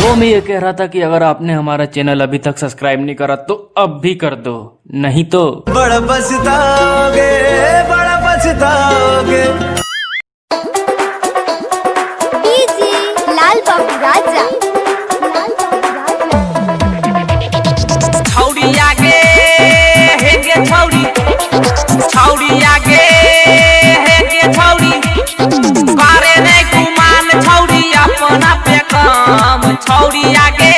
वो मैं ये कह रहा था कि अगर आपने हमारा चैनल अभी तक सब्सक्राइब नहीं करा तो अब भी कर दो, नहीं तो बड़ा पछताओगे, बड़ा पछताओगे। लाल बाबू राजा छौड़ी आगे हेगे छौड़ी, छौड़ी आगे हेगे छौड़ी, करे नहीं गुमान छौड़ी अपना पे काम, छौड़ी आगे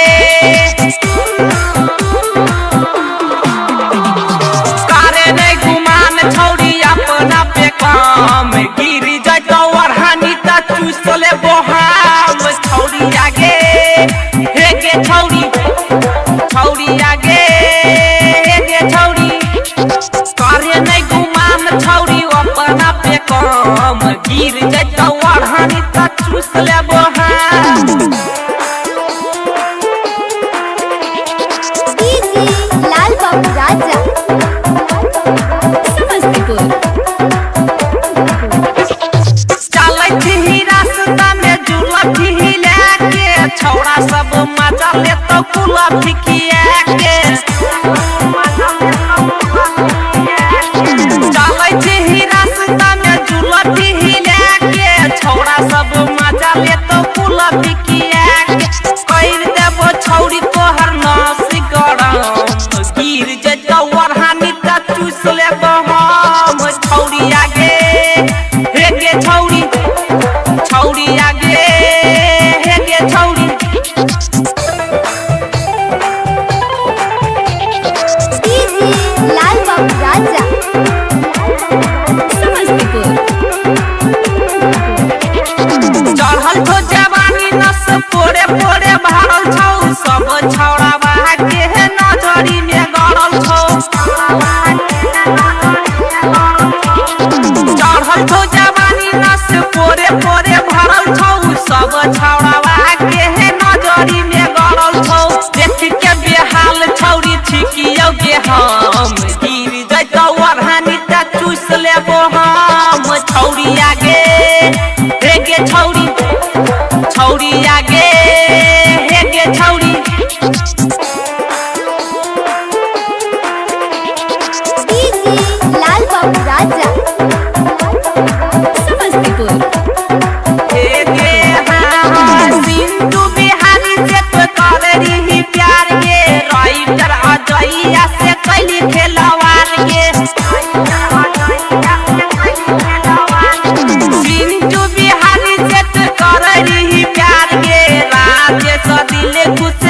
करे नहीं गुमान छौड़ी अपना पे काम, गिरी जाए तो वरहानी ता चूस ले बोहाम, छौड़ी आगे हेगे छौड़ी, छौड़ी आगे हेगे छौड़ी, करे नहीं गुमान छौड़ी अपना पे काम, गिर जाए तो वरहानी ता चूस ले बोहाम। लाल बाबू राजा समस्तीपुर चलै थी रास्ता में जुलफी लेके, छौड़ा सब मजा ले तो कुलफी किया के, चलै थी रास्ता में जुलफी लेके, छौड़ा सब मजा ले तो कुलफी किया के, कइर देबो छौड़ी तोहर नस गरम, गिर जइतो वरहानी ता चूस लेबो हम, छौड़ी आगे हेगे छौड़ी, छौड़ी आगे हेगे छौड़ी। लाल बाबू राजा समस्तीपुर चढ़ल तो जवानी नस पोरे पोरे भरल छौ, सब छौड़ा के नजरी में गड़ल छौ, चढ़ल तो जवानी नस पोरे पोरे भरल छौ, सब छौड़ा के नजरी में गड़ल छौ, देख के बेहाल छौड़ी छिकियोगे हम, गिर जइतो वरहानी ता चूस लेबो हम, छौड़ी आगे हेगे छौड़ी, छौड़ी आगे हेगे छौड़ी। लाल बाबू राजा समस्तीपुर हेगे हाँ सिंधु बिहारी से तो करे रही प्यार के, राइटर अजइया से कैली खेलवार के, सिंधु बिहारी से तो करे रही प्यार के, राजेश दिल खुश